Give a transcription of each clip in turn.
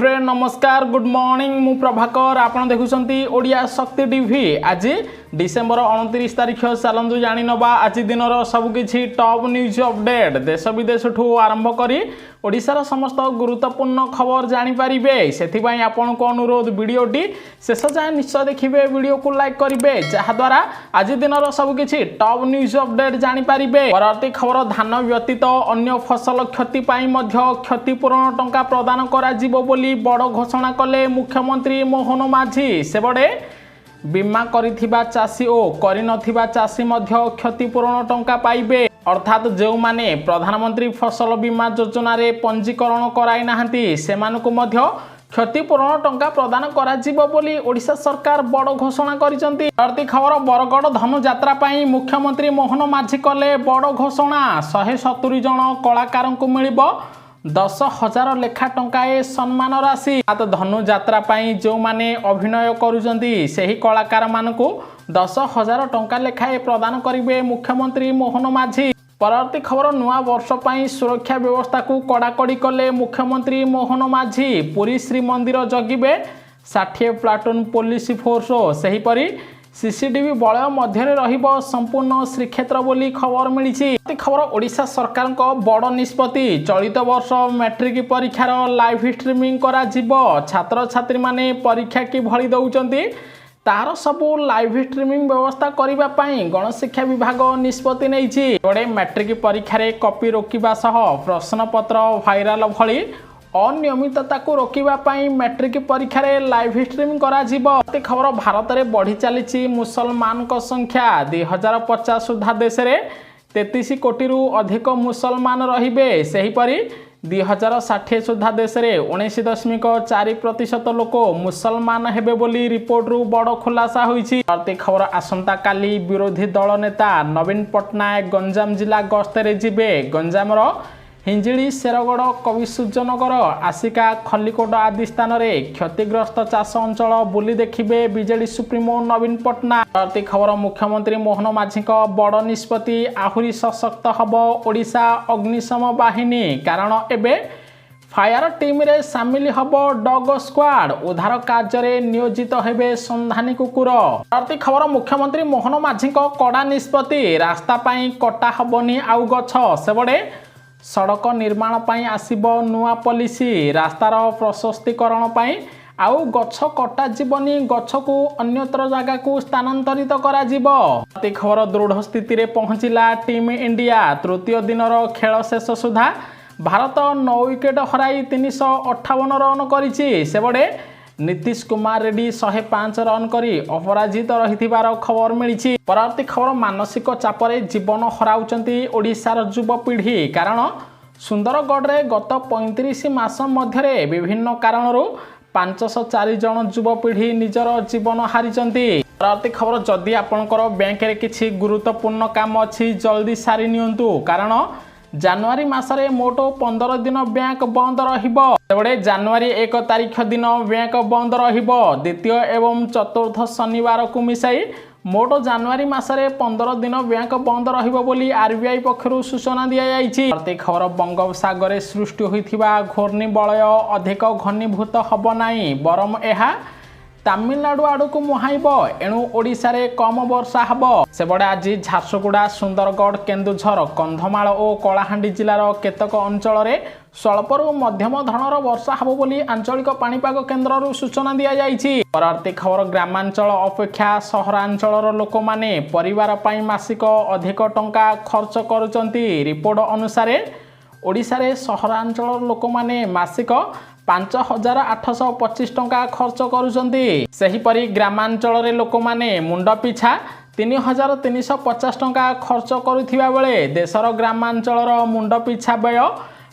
Friend नमस्कार good morning मु प्रभाकर आपन देखुछंती ओडिया शक्ति टीवी आज डिसेंबर 29 तारिख चलतु जानी नवा आज दिन सबकि टॉप न्यूज अपडेट देश विदेश ठू आरंभ करी ओडिशार समस्त गुरुत्वपूर्ण खबर जानीपारे से आपण को अनुरोध वीडियोटी शेष जाए निश्चय देखिए वीडियो को लाइक करेंगे जहाद्वारा आज दिन सबकि टॉप न्यूज अपडेट जानीपारे परवर्ती खबर धान व्यतीत अन्य फसल क्षति क्षतिपूरण टंका प्रदान करा बोली बड़ घोषणा कले मुख्यमंत्री मोहन माझी सेबड़े बीमा करिथिबा चासी और करिनथिबा चासी मध्य क्षतिपूरण टंका पाइबे अर्थात जो माने प्रधानमंत्री फसल बीमा योजना रे पंजीकरण कराई नाहंती सेमानकु मध्य क्षतिपूरण टंका प्रदान करा बोली ओडिशा सरकार बड़ घोषणा करिसंती। प्रति खबर बरगड़ धनु यात्रा पाई मुख्यमंत्री मोहन माझी कले बड़ घोषणा 170 जन कलाकार को मिलिबो 10,000 लेखा टंकाए सम्मान राशि धनु यात्रा पाई जो माने अभिनय करुचंती सेही कलाकार मानकु 10,000 टंका लेखाए प्रदान करिवे मुख्यमंत्री मोहन माझी। परवर्ती खबर नुआ वर्ष पाई सुरक्षा व्यवस्था को कड़ाकड़ी कले मुख्यमंत्री मोहन माझी पुरी श्रीमंदिर जगिबे 60 प्लाटून पुलिस फोर्स सेहीपरि सीसीटीवी बल मध्य रहिबो संपूर्ण श्रीक्षेत्र बोली खबर मिली। खबर ओडिशा सरकार को बड़ निष्पत्ति चलित वर्ष मैट्रिक परीक्षार लाइव स्ट्रीमिंग करा जिवो छात्र छात्री माने परीक्षा की भली दउचंती तार सबू लाइव स्ट्रीमिंग व्यवस्था करबा पई गणशिक्षा विभाग निष्पत्ति नैछि। बड़े मैट्रिक परीक्षा रे कॉपी रोकिबा सह प्रश्नपत्र वायरल भली अनियमितता को रोकिबा पई मैट्रिक परीक्षा रे लाइव स्ट्रीमिंग करा जिवो। खबर भारत रे बढ़ी चली मुसलमान को संख्या 2050 सुधा देश रे 33 कोटी रु अधिक मुसलमान रहिबे सेहीपरि 2060 सुधा देश रे 19.4% लोक मुसलमान हेबे बोली रिपोर्ट रु बड़ खुलासा होईछि। प्रति खबर आसंता काली विरोधी दल नेता नवीन पटनायक गंजाम जिला गस्तरे जिबे गंजाम रो हिंजिली शेरगड़ कविसूर्यनगर आसिका खलिकोट आदि स्थान में क्षतिग्रस्त चाष अंचल बुली देखिबे बीजेडी सुप्रीमो नवीन पटनायक। प्रति खबर मुख्यमंत्री मोहन माझी बड़ निष्पत्ति आहुरी सशक्त हब ओडिशा अग्निशम बाहिनी कारण एबे फायर टीम रे सामिल हब डॉग स्क्वाड उद्धार कार्य नियोजित हेबे संधानी कुकुर। प्रति खबर मुख्यमंत्री मोहन माझी कड़ा निष्पत्ति रास्ता पाई कटा हबनी आउ गछ सेबड़े सड़क निर्माण पाई आसीबो नुआ पॉलिसी रास्तार प्रशस्तीकरण पाई आउ गछ कटा जीवनी गछ को अन्यत्र जगह को स्थानांतरित करा जीवो। प्रति खबर दृढ़ स्थिति रे पहुंचिला टीम इंडिया तृतीय दिनर खेल शेष सुधा भारत 9 विकेट हराई 358 रन करिछि सेबड़े नीतीश कुमार रेड्डी 105 रन करी अपराजित रहिथिबार खबर मिली। परवर्ती खबर मानसिक चापरे जीवन हराउचंती ओडिशार युवपीढ़ी कारण सुंदरगढ़ रे गत 35 मास मध्यरे विभिन्न कारणरू 504 जन युवपीढ़ी निजर जीवन हारिचंती। परवर्ती खबर जदि आपनकर बैंक रे किछि गुरुत्वपूर्ण काम अछि जल्दी सारी नियंतु कारण जनवरी मासरे मोट 15 दिन बैंक बंद रहिबो सेबड़े जनवरी 1 तारिख दिन बैंक बंद रहिबो द्वितीय एवं चतुर्थ शनिवार को मिसाई मोट जनवरी मासरे 15 दिन बैंक बंद रहिबो बोली आरबीआई पक्षरु सूचना दिया जायछि। प्रति खबर बंगोपसागर सृष्टि होइथिबा घूर्णिबलय अधिक घनीभूत हब नाही बरम एहा तमिलनाडु आड़ को मुहाइब एणु ओडिशा रे कम वर्षा हब सेबड़े आज झारसुगुड़ा सुंदरगढ़ केन्दुझर कंधमाल और कलाहांडी जिलार केतक अंचल रे स्वल्परू मध्यम धरणर वर्षा हब बोली आंचलिक पाणीपाग केन्द्र सूचना दिया जायछि। परवर्ती खबर ग्रामांचल अपेक्षा सहरांचलर लोक माने परिवार पाई मासिक अधिक टंका खर्च करुचंती रिपोर्ट अनुसार ओडिशा रे सहरांचलर लोक माने मासिक 5,825 टंका खर्च करुचंती सेहीपरि ग्रामांचल रे लोक माने मुंड पिछा 3,350 टंका खर्च करुथिबा बेले देशर ग्रामांचलर मुंड पिछा व्यय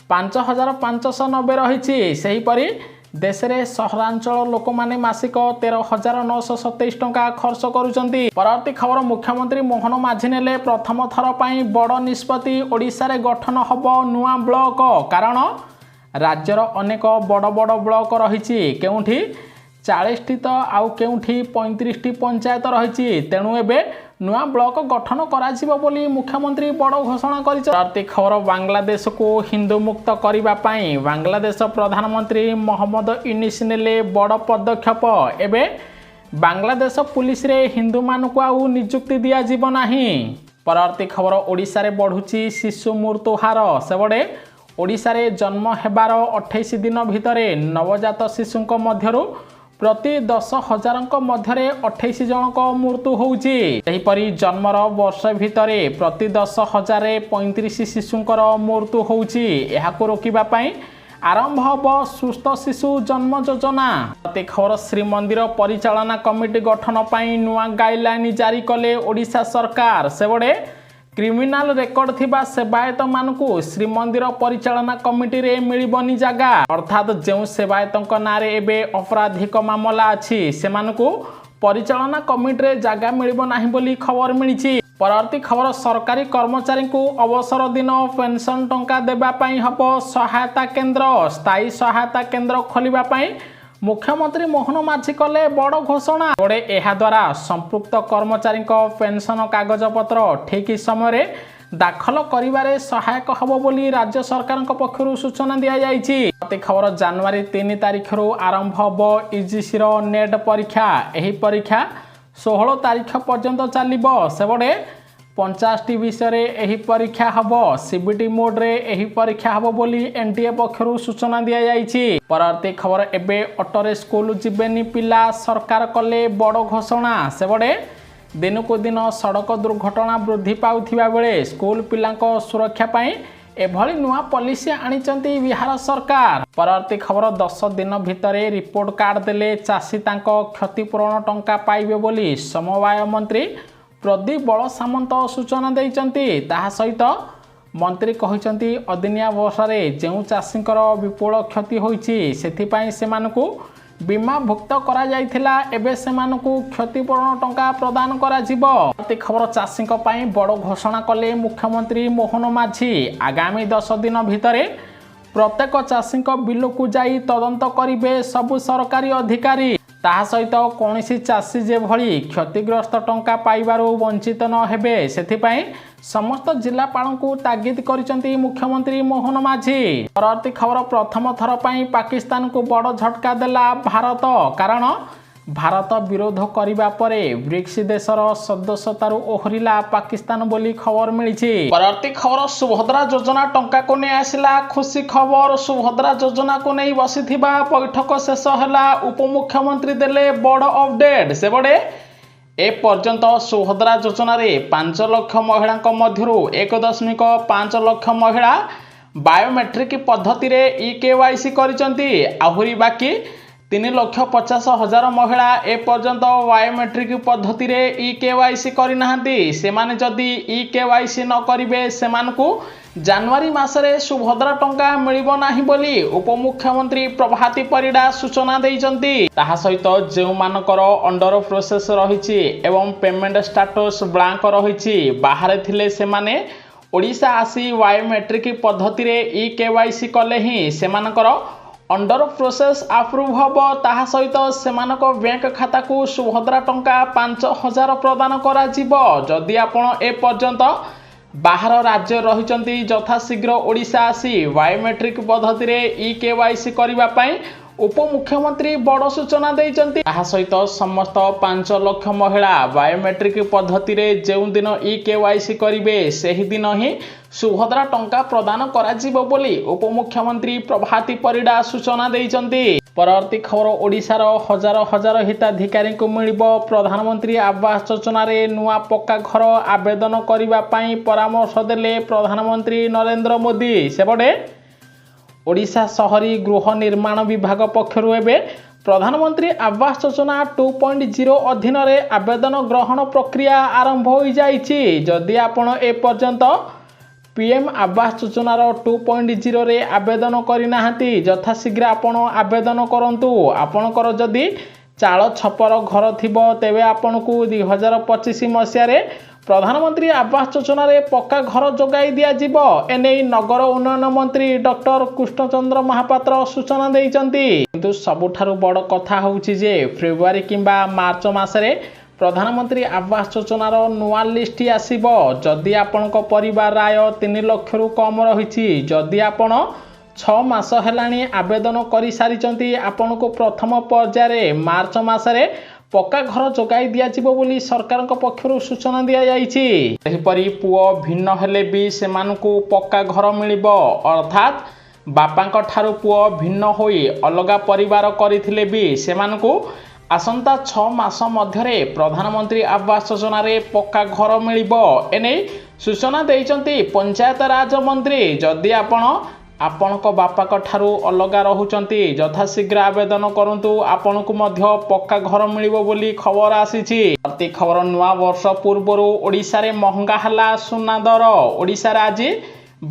5,590 रहिछि सेहीपरि देश रे सहरांचल लोक माने मासिक 13,927 टंका खर्च करुचंती। परवर्ती खबर मुख्यमंत्री मोहन माझी नेले प्रथम थर पाई बड़ निष्पत्ति ओडिशा रे गठन हब नुआ ब्लॉक कारण राज्यर अनेक बड़ बड़ ब्लॉक रही केउठी 40टी तो आउ केउठी 35टी पंचायत रही। तेणु एबे नुआ ब्लॉक गठन करा बोली मुख्यमंत्री बड़ घोषणा कर। खबर बांग्लादेश को हिंदू मुक्त करने बांग्लादेश प्रधानमंत्री मोहम्मद यूनिस नेले बड़ पदक्षेप। एबे बांग्लादेश पुलिस रे हिंदू मानक आउ नियुक्ति दिया जीव नाही। परवर्ती खबर ओडिशा रे बढ़ुची शिशु मृत्यु हार। सेबडे ओडिशा रे जन्म हेबार 28 दिन भितरे नवजात शिशुंक मध्यरु प्रति 10,000 मध्य 28 जनक मृत्यु होउची। एहिपरि जन्मर वर्ष भितरे प्रति 10,000 35 शिशुंकर मृत्यु होउची। एहाको रोकिबा पई आरंभ हब सुस्थ शिशु जन्म योजना। खबर श्रीमंदिर परिचालना कमिटी गठन पई नुआ गाइडलाइन जारी कले ओडिशा सरकार। सेबडे क्रिमिनाल रेकर्ड थिबा सेवायत मानकु श्रीमंदिर परिचालना कमिटी रे मिलिबनी जगह। अर्थात जो सेवायतक नारे एबे अपराधिक मामला अछि सेमानकु परिचालना कमिटी रे जगह मिलिबो नाही बोली खबर मिलिछि। परवर्ती खबर सरकारी कर्मचारी को अवसर दिन पेंशन टंका देबा पई हबो सहायता केंद्र। स्थायी सहायता केंद्र खोलिबा पई मुख्यमंत्री मोहन माझी कले बड़ घोषणा। एहा द्वारा संपृक्त कर्मचारी पेंशन कागज पत्र ठीक समय दाखल करिबारे सहायक हबो बोली राज्य सरकार पक्षरु सूचना दिया जायछि। खबर जनवरी 3 तारिख रु आरंभ हबो यूजीसी रो नेट परीक्षा। एही परीक्षा 16 तारिख पर्यंत चलिबो। सेबडे 50टी विषय रे एही परीक्षा हबो। सीबीटी मोड रे एही परीक्षा हबो बोली एनटीए पक्षरु सूचना दिया जायछि। परवर्ती खबर एबे ऑटोरे स्कूल जिबेनी पिला सरकार कले बड़ घोषणा। सेबडे दिन को दिन सड़क दुर्घटना वृद्धि पाउथिबा बेले स्कूल पिलांको सुरक्षा पई एभली नुआ पॉलिसी आनिचंती बिहार सरकार। परवर्ती खबर 10 दिन भितरे रिपोर्ट कार्ड देले चाषी तांको क्षतिपूरण टंका पाइबे बोली समवाय मंत्री प्रदीप बल सामंत सूचना देइचंती। ताहा सहित मंत्री कहिचंती अदिनिया वर्षारे जेउ चाषींकर विपुल क्षति होईची सेथिपाई सेमानकु बीमा भुक्त करा जाइथिला। एबे सेमानकु क्षतिपूरण टंका प्रदान करा जिवो। खबर चाषींक पई बड़ घोषणा कले मुख्यमंत्री मोहन माझी। आगामी 10 दिन भितरे प्रत्येक चाषींक बिलकु जाई तदंत करिवे सबु सरकारी अधिकारी। ताहा सहित कौनसी चाषी जे भली क्षतिग्रस्त टंका पाइबारु वंचित न हेबे सेथिपाई समस्त जिलापालंकु तागिद करिसंती मुख्यमंत्री मोहन माझी। परवर्ती खबर प्रथम थर पई पाकिस्तान को बड़ झटका देला भारत। कारण भारत विरोध करिबा परे ब्रिक्स देशर सदस्यतारु ओहरिला पाकिस्तान बोली खबर मिलिछि। परवर्ती खबर सुभद्रा योजना टंका को नै आसिला खुशी खबर। सुभद्रा योजना को नै बसिथिबा बैठक शेष होला उपमुख्यमंत्री देले बड़ अपडेट। सेबडे ए पर्यंत सुभद्रा योजना रे 5 लाख महिला मध्यरु 1.5 लाख महिला बायोमेट्रिक पद्धति रे ई-केवाईसी करिसंती। आहुरी बाकी 3,50,000 महिला ए पर्यंत बायोमेट्रिक पद्धति रे ई-केवाईसी करि नाहंती। सेमाने जदी ई-केवाईसी न करिवे सेमानकु जनवरी मासरे सुभद्रा टंका मिलिबो नाही बोली उपमुख्यमंत्री प्रभाती परिडा सूचना देइचंती। ताहा सहित जेउ मानकर अंडर प्रोसेस रहिछि एवं पेमेंट स्टेटस ब्लैंक रहिछि बाहर थिले सेमाने ओडिशा आसी बायोमेट्रिक पद्धति रे ई-केवाईसी कले ही सेमानकर अंडर प्रोसेस अप्रूव हबो। ताहा सहित सेमानक बैंक खाता को सुभद्रा टंका 5,000 प्रदान करा जिवो। जदि आपण ए पर्यंत बाहर राज्य रहिचंती यथाशीघ्र ओडिशा आसी बायोमेट्रिक पद्धति रे ई-केवाईसी करिबा पई उपमुख्यमंत्री बड़ सूचना देइचंती। ताहा सहित समस्त 5 लाख महिला बायोमेट्रिक पद्धति रे जेउ दिन ई-केवाईसी करिवे सेहि दिन ही सुभद्रा टंका प्रदान करा जिवो बोली उपमुख्यमंत्री प्रभाती परिडा सूचना देइचंती। परवर्ती खबर ओडिशार हजार हजार हिताधिकारी को मिलिबो प्रधानमंत्री आवास योजना रे नुआ पक्का घर आवेदन करिबा पई परामर्श देले प्रधानमंत्री नरेंद्र मोदी। सेबडे ओडिशा शहरी गृह निर्माण विभाग पक्षरु एबे प्रधानमंत्री आवास योजना 2.0 अधीन रे आवेदन ग्रहण प्रक्रिया आरंभ हो जाइछि। जदि आपण ए पर्यंत पीएम आवास योजनार 2.0 रे आवेदन करिनाहांती यथाशीघ्र आपण आवेदन करंतु। आपणकर जदि चाल छपर घर थिबो तेबे आपणकु 2025 मसिया रे प्रधानमंत्री आवास योजना रे पक्का घर जोगाई दिया जिवो। एने नगर उन्नयन मंत्री डॉक्टर कृष्णचंद्र महापात्र सूचना देइचंती। କିନ୍ତୁ ସବୁଠାରୁ ବଡ଼ କଥା ହେଉଛି ଯେ ଫେବୃଆରୀ କିମ୍ବା ମାର୍ଚ୍ଚ ମାସରେ ପ୍ରଧାନମନ୍ତ୍ରୀ ଆବାସ ଯୋଜନାର ନୂଆ ଲିଷ୍ଟ ଆସିବ। ଯଦି ଆପଣଙ୍କ ପରିବାର ଆୟ 3 ଲକ୍ଷରୁ କମ୍ ରହିଛି, ଯଦି ଆପଣ 6 ମାସ ହେଲାଣି ଆବେଦନ କରିସାରିଛନ୍ତି, ଆପଣଙ୍କୁ ପ୍ରଥମ ପର୍ଯ୍ୟାୟରେ ମାର୍ଚ୍ଚ ମାସରେ ପକ୍କା ଘର ଯୋଗାଇ ଦିଆଯିବ ବୋଲି ସରକାରଙ୍କ ପକ୍ଷରୁ ସୂଚନା ଦିଆଯାଇଛି। ସେହିପରି ପୁଅ ଭିନ୍ନ ହେଲେ ବି ସେମାନଙ୍କୁ ପକ୍କା ଘର ମିଳିବ। ଅର୍ଥାତ୍ ବାପାଙ୍କ ଠାରୁ ପୁଅ ଭିନ୍ନ ହୋଇ ଅଲଗା ପରିବାର କରିଥିଲେ ବି ସେମାନଙ୍କୁ ଆସନ୍ତା 6 ମାସ ମଧ୍ୟରେ ପ୍ରଧାନମନ୍ତ୍ରୀ ଆବାସ ଯୋଜନାରେ ପକ୍କା ଘର ମିଳିବ। ଏନେଇ ସୂଚନା ଦେଇଛନ୍ତି ପଞ୍ଚାୟତ ରାଜ ମନ୍ତ୍ରୀ। ଯଦି ଆପଣ ଆପଣଙ୍କ ବାପାଙ୍କ ଠାରୁ ଅଲଗା ରହୁଛନ୍ତି, ଯଥାଶୀଘ୍ର ଆବେଦନ କରନ୍ତୁ, ଆପଣଙ୍କୁ ମଧ୍ୟ ପକ୍କା ଘର ମିଳିବ ବୋଲି ଖବର ଆସିଛି। ପ୍ରତି ଖବର ନୂଆ ବର୍ଷ ପୂର୍ବରୁ ଓଡ଼ିଶାରେ ମହଙ୍ଗା ହେଲା ସୁନା ଦର। ଓଡ଼ିଶାରେ ଆଜି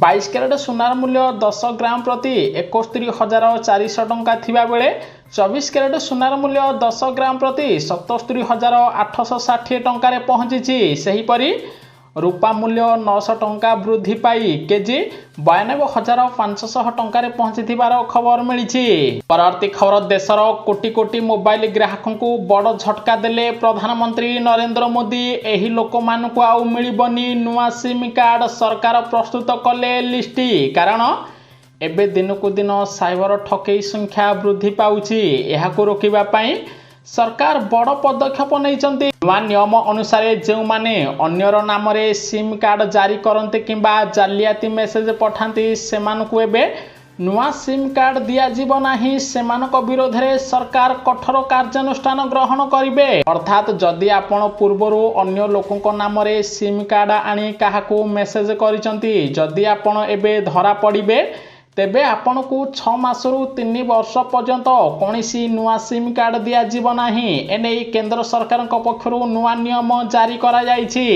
22 କ୍ୟାରେଟ୍ ସୁନାର ମୂଲ୍ୟ 10 ଗ୍ରାମ ପ୍ରତି 71,400 ଟଙ୍କା ଥିବାବେଳେ 24 କ୍ୟାରେଟ୍ ସୁନାର ମୂଲ୍ୟ 10 ଗ୍ରାମ ପ୍ରତି 77,860 ଟଙ୍କାରେ ପହଞ୍ଚିଛି। ସେହିପରି ରୂପା ମୂଲ୍ୟ 900 ଟଙ୍କା ବୃଦ୍ଧି ପାଇ କେଜି 92,500 ଟଙ୍କାରେ ପହଞ୍ଚିଥିବାର ଖବର ମିଳିଛି। ପରବର୍ତ୍ତୀ ଖବର, ଦେଶର କୋଟି କୋଟି ମୋବାଇଲ ଗ୍ରାହକଙ୍କୁ ବଡ଼ ଝଟକା ଦେଲେ ପ୍ରଧାନମନ୍ତ୍ରୀ ନରେନ୍ଦ୍ର ମୋଦି। ଏହି ଲୋକମାନଙ୍କୁ ଆଉ ମିଳିବନି ନୂଆ ସିମ୍ କାର୍ଡ। ସରକାର ପ୍ରସ୍ତୁତ କଲେ ଲିଷ୍ଟ। କାରଣ ଏବେ ଦିନକୁ ଦିନ ସାଇବର ଠକେଇ ସଂଖ୍ୟା ବୃଦ୍ଧି ପାଉଛି। ଏହାକୁ ରୋକିବା ପାଇଁ ସରକାର ବଡ଼ ପଦକ୍ଷେପ ନେଇଛନ୍ତି। ନୂଆ ନିୟମ ଅନୁସାରେ ଯେଉଁମାନେ ଅନ୍ୟର ନାମରେ ସିମ୍ କାର୍ଡ ଜାରି କରନ୍ତି କିମ୍ବା ଜାଲିଆତି ମେସେଜ ପଠାନ୍ତି, ସେମାନଙ୍କୁ ଏବେ ନୂଆ ସିମ୍ କାର୍ଡ ଦିଆଯିବ ନାହିଁ। ସେମାନଙ୍କ ବିରୋଧରେ ସରକାର କଠୋର କାର୍ଯ୍ୟାନୁଷ୍ଠାନ ଗ୍ରହଣ କରିବେ। ଅର୍ଥାତ୍ ଯଦି ଆପଣ ପୂର୍ବରୁ ଅନ୍ୟ ଲୋକଙ୍କ ନାମରେ ସିମ୍ କାର୍ଡ ଆଣି କାହାକୁ ମେସେଜ କରିଛନ୍ତି, ଯଦି ଆପଣ ଏବେ ଧରା ପଡ଼ିବେ, ତେବେ ଆପଣଙ୍କୁ 6 ମାସରୁ 3 ବର୍ଷ ପର୍ଯ୍ୟନ୍ତ କୌଣସି ନୂଆ ସିମ୍ କାର୍ଡ ଦିଆଯିବ ନାହିଁ। ଏନେଇ କେନ୍ଦ୍ର ସରକାରଙ୍କ ପକ୍ଷରୁ ନୂଆ ନିୟମ ଜାରି କରାଯାଇଛି।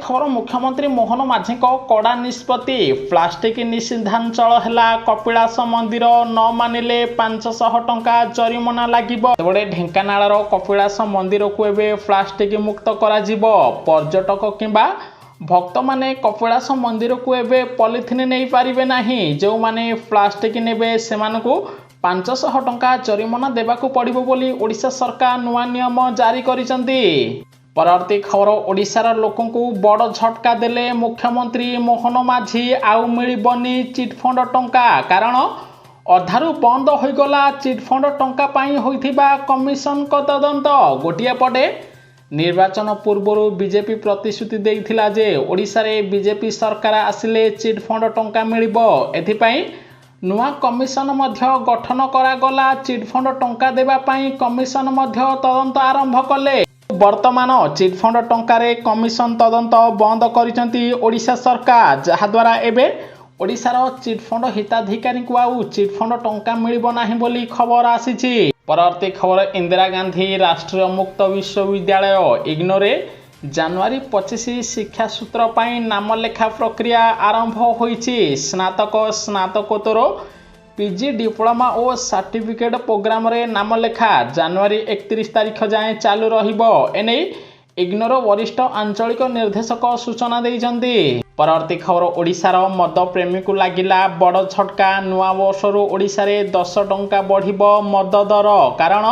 ଖବର, ମୁଖ୍ୟମନ୍ତ୍ରୀ ମୋହନ ମାଝୀଙ୍କ କଡ଼ା ନିଷ୍ପତ୍ତି। ପ୍ଲାଷ୍ଟିକ ନିଷିଦ୍ଧାଞ୍ଚଳ ହେଲା କପିଳାସ ମନ୍ଦିର। ନ ମାନିଲେ 500 ଟଙ୍କା ଜରିମାନା ଲାଗିବ। ସେପଟେ ଢେଙ୍କାନାଳର କପିଳାସ ମନ୍ଦିରକୁ ଏବେ ପ୍ଲାଷ୍ଟିକ ମୁକ୍ତ କରାଯିବ। ପର୍ଯ୍ୟଟକ କିମ୍ବା ଭକ୍ତମାନେ କପିଳାସ ମନ୍ଦିରକୁ ଏବେ ପଲିଥିନ୍ ନେଇପାରିବେ ନାହିଁ। ଯେଉଁମାନେ ପ୍ଲାଷ୍ଟିକ ନେବେ ସେମାନଙ୍କୁ 500 ଟଙ୍କା ଜରିମାନା ଦେବାକୁ ପଡ଼ିବ ବୋଲି ଓଡ଼ିଶା ସରକାର ନୂଆ ନିୟମ ଜାରି କରିଛନ୍ତି। ପରବର୍ତ୍ତୀ ଖବର, ଓଡ଼ିଶାର ଲୋକଙ୍କୁ ବଡ଼ ଝଟକା ଦେଲେ ମୁଖ୍ୟମନ୍ତ୍ରୀ ମୋହନ ମାଝୀ। ଆଉ ମିଳିବନି ଚିଟ୍ଫଣ୍ଡ ଟଙ୍କା। କାରଣ ଅଧାରୁ ବନ୍ଦ ହୋଇଗଲା ଚିଟ୍ଫଣ୍ଡ ଟଙ୍କା ପାଇଁ ହୋଇଥିବା କମିଶନଙ୍କ ତଦନ୍ତ। ଗୋଟିଏ ପଟେ ନିର୍ବାଚନ ପୂର୍ବରୁ ବିଜେପି ପ୍ରତିଶ୍ରୁତି ଦେଇଥିଲା ଯେ ଓଡ଼ିଶାରେ ବିଜେପି ସରକାର ଆସିଲେ ଚିଟ୍ଫଣ୍ଡ ଟଙ୍କା ମିଳିବ। ଏଥିପାଇଁ ନୂଆ କମିଶନ ମଧ୍ୟ ଗଠନ କରାଗଲା। ଚିଟ୍ଫଣ୍ଡ ଟଙ୍କା ଦେବା ପାଇଁ କମିଶନ ମଧ୍ୟ ତଦନ୍ତ ଆରମ୍ଭ କଲେ। ବର୍ତ୍ତମାନ ଚିଟ୍ଫଣ୍ଡ ଟଙ୍କାରେ କମିଶନ ତଦନ୍ତ ବନ୍ଦ କରିଛନ୍ତି ଓଡ଼ିଶା ସରକାର, ଯାହାଦ୍ୱାରା ଏବେ ଓଡ଼ିଶାର ଚିଟ୍ଫଣ୍ଡ ହିତାଧିକାରୀଙ୍କୁ ଆଉ ଚିଟ୍ଫଣ୍ଡ ଟଙ୍କା ମିଳିବ ନାହିଁ ବୋଲି ଖବର ଆସିଛି। ପରବର୍ତ୍ତୀ ଖବର, ଇନ୍ଦିରା ଗାନ୍ଧୀ ରାଷ୍ଟ୍ରୀୟ ମୁକ୍ତ ବିଶ୍ୱବିଦ୍ୟାଳୟ ଇଗ୍ନୋରେ ଜାନୁଆରୀ 25 ଶିକ୍ଷାସୂତ୍ର ପାଇଁ ନାମଲେଖା ପ୍ରକ୍ରିୟା ଆରମ୍ଭ ହୋଇଛି। ସ୍ନାତକ, ସ୍ନାତକୋତ୍ତର, ପିଜି, ଡିପ୍ଲୋମା ଓ ସାର୍ଟିଫିକେଟ୍ ପ୍ରୋଗ୍ରାମରେ ନାମଲେଖା ଜାନୁଆରୀ 31 ତାରିଖ ଯାଏଁ ଚାଲୁ ରହିବ। ଏନେଇ ଇଗ୍ନୋର ବରିଷ୍ଠ ଆଞ୍ଚଳିକ ନିର୍ଦ୍ଦେଶକ ସୂଚନା ଦେଇଛନ୍ତି। ପରବର୍ତ୍ତୀ ଖବର, ଓଡ଼ିଶାର ମଦ ପ୍ରେମୀକୁ ଲାଗିଲା ବଡ଼ ଝଟକା। ନୂଆ ବର୍ଷରୁ ଓଡ଼ିଶାରେ 10 ଟଙ୍କା ବଢ଼ିବ ମଦ ଦର। କାରଣ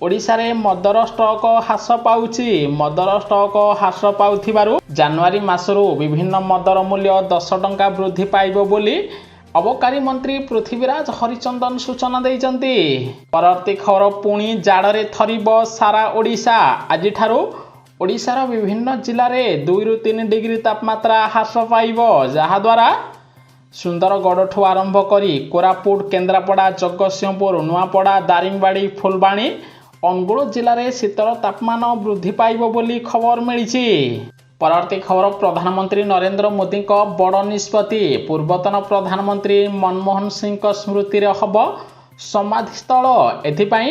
ଓଡ଼ିଶାରେ ମଦର ଷ୍ଟକ୍ ହ୍ରାସ ପାଉଛି। ମଦର ଷ୍ଟକ୍ ହ୍ରାସ ପାଉଥିବାରୁ ଜାନୁଆରୀ ମାସରୁ ବିଭିନ୍ନ ମଦର ମୂଲ୍ୟ 10 ଟଙ୍କା ବୃଦ୍ଧି ପାଇବ ବୋଲି ଅବକାରୀ ମନ୍ତ୍ରୀ ପୃଥ୍ୱୀରାଜ ହରିଚନ୍ଦନ ସୂଚନା ଦେଇଛନ୍ତି। ପରବର୍ତ୍ତୀ ଖବର, ପୁଣି ଜାଡ଼ରେ ଥରିବ ସାରା ଓଡ଼ିଶା। ଆଜିଠାରୁ ଓଡ଼ିଶାର ବିଭିନ୍ନ ଜିଲ୍ଲାରେ 2ରୁ 3 ଡିଗ୍ରୀ ତାପମାତ୍ରା ହ୍ରାସ ପାଇବ, ଯାହାଦ୍ୱାରା ସୁନ୍ଦରଗଡ଼ଠୁ ଆରମ୍ଭ କରି କୋରାପୁଟ, କେନ୍ଦ୍ରାପଡ଼ା, ଜଗତସିଂହପୁର, ନୂଆପଡ଼ା, ଦାରିଙ୍ଗବାଡ଼ି, ଫୁଲବାଣୀ, ଅନୁଗୁଳ ଜିଲ୍ଲାରେ ଶୀତଳ ତାପମାନ ବୃଦ୍ଧି ପାଇବ ବୋଲି ଖବର ମିଳିଛି। ପରବର୍ତ୍ତୀ ଖବର, ପ୍ରଧାନମନ୍ତ୍ରୀ ନରେନ୍ଦ୍ର ମୋଦିଙ୍କ ବଡ଼ ନିଷ୍ପତ୍ତି। ପୂର୍ବତନ ପ୍ରଧାନମନ୍ତ୍ରୀ ମନମୋହନ ସିଂଙ୍କ ସ୍ମୃତିରେ ହେବ ସମାଧିସ୍ଥଳ। ଏଥିପାଇଁ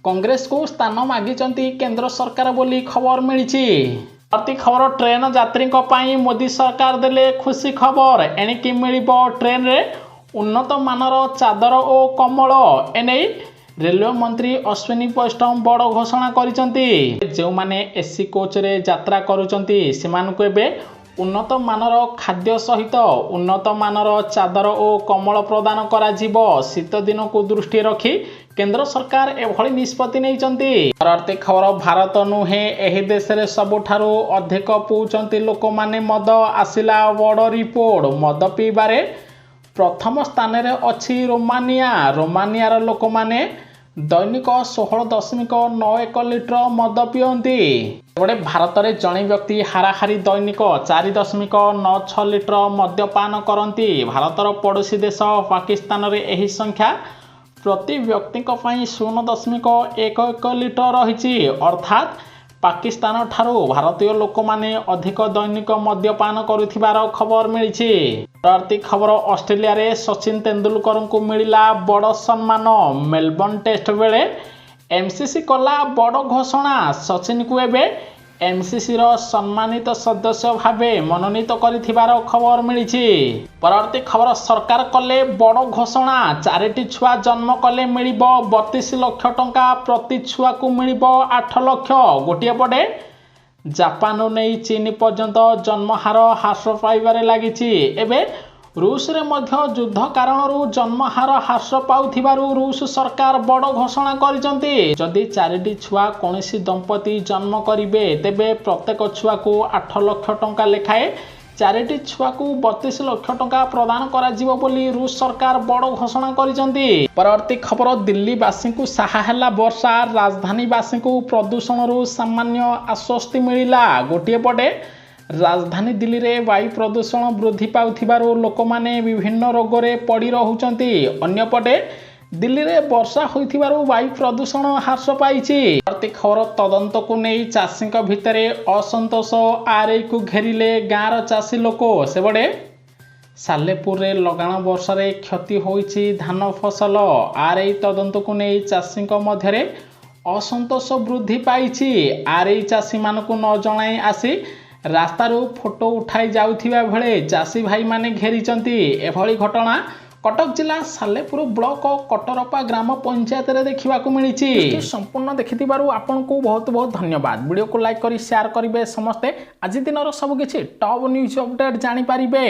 କଂଗ୍ରେସକୁ ସ୍ଥାନ ମାଗିଛନ୍ତି କେନ୍ଦ୍ର ସରକାର ବୋଲି ଖବର ମିଳିଛି। ପରବର୍ତ୍ତୀ ଖବର, ଟ୍ରେନ୍ ଯାତ୍ରୀଙ୍କ ପାଇଁ ମୋଦି ସରକାର ଦେଲେ ଖୁସି ଖବର। ଏଣିକି ମିଳିବ ଟ୍ରେନ୍ରେ ଉନ୍ନତ ମାନର ଚାଦର ଓ କମ୍ବଳ। ଏନେଇ ରେଲୱେ ମନ୍ତ୍ରୀ ଅଶ୍ୱିନୀ ବୈଷ୍ଣବ ବଡ଼ ଘୋଷଣା କରିଛନ୍ତି। ଯେଉଁମାନେ ଏସି କୋଚ୍ରେ ଯାତ୍ରା କରୁଛନ୍ତି ସେମାନଙ୍କୁ ଏବେ ଉନ୍ନତ ମାନର ଖାଦ୍ୟ ସହିତ ଉନ୍ନତ ମାନର ଚାଦର ଓ କମ୍ବଳ ପ୍ରଦାନ କରାଯିବ। ଶୀତ ଦିନକୁ ଦୃଷ୍ଟିରେ ରଖି केंद्र सरकार एभली निष्पत्ति नहीं। परवर्ती खबर भारत नुहे एही देश रे सबुठारु अधिक पीउचंती लोक माने मद आसिला बड़ रिपोर्ट। मद पीबारे प्रथम स्थान रे अछि रोमानिया। रोमानियार लोक माने दैनिक 16.91 लिटर मद पियंती। एबडे भारत रे जणे व्यक्ति हाराहारी दैनिक 4.96 लिटर मद्यपान करती। भारतर पड़ोशी देश पाकिस्तान रे एही संख्या प्रति व्यक्ति 0.11 लिटर रही। अर्थात पाकिस्तान ठारू भारतीय लोक माने अधिक दैनिक मद्यपान करुथिबार खबर मिली। परवर्ती खबर ऑस्ट्रेलिया रे सचिन तेंदुलकर को मिला बड़ सम्मान। मेलबर्न टेस्ट बेले एमसीसी कला बड़ घोषणा। सचिन को एबे एमसीसी रो सम्मानित सदस्य भावे मनोनीत करिथिबार खबर मिली। परवर्ती खबर सरकार कले बड़ घोषणा। 4टी छुआ जन्म कले मिलिबो 32 लाख टंका। प्रति छुआ को मिलिबो 8 लाख। गोटिए पटे जापान नहीं चीन पर्यंत जन्महार ह्रास पाइबारे लागिछि। एबे रूस रे मध्य युद्ध कारण जन्महार ह्रास पाउथिबारु रूस सरकार बड़ घोषणा करिसंती। जदि 4टी छुआ कोनोसी दंपति जन्म करिवे तेबे प्रत्येक छुआ को 8 लाख टंका लेखाए 4टी छुआ को 32 लाख टंका प्रदान करा जिवो बोली रूस सरकार बड़ घोषणा करिसंती। परवर्ती खबर दिल्लीवासी को साहा हैला वर्षा। राजधानीवासी को प्रदूषण सामान्य आश्वस्ति मिला। गोटिए पटे राजधानी दिल्ली रे वायु प्रदूषण वृद्धि पाउथिबारु लोक माने विभिन्न रोग रे पड़ी रहउचंती। अन्य पटे दिल्ली रे वर्षा होइथिबारु वायु प्रदूषण ह्रास पाइछि। परवर्ती खबर तदंत को नहीं चाषी भितरे असंतोष। आरआई को घेरिले गाँवर चाषी लोक। सेबड़े सालेपुर रे लगाण वर्षा रे क्षति होइछि धान फसल। आरआई तदंत को नहीं चाषी मध्यरे असंतोष वृद्धि पाइछि। आरआई चाषी मानकु न जणाई आसी रास्तारू फोटो उठाई जाउथिबा बेले चाषी भाई माने घेरिचंती। एभली घटना कटक जिला सालेपुर ब्लॉक कटरपा ग्राम पंचायत रे देखिबा को मिलिछि। संपूर्ण देखिथिबारु आपन को बहुत बहुत धन्यवाद। वीडियो को लाइक करी शेयर करिवे समस्ते। आज दिनर सब किछि टॉप न्यूज अपडेट जानि पारिबे।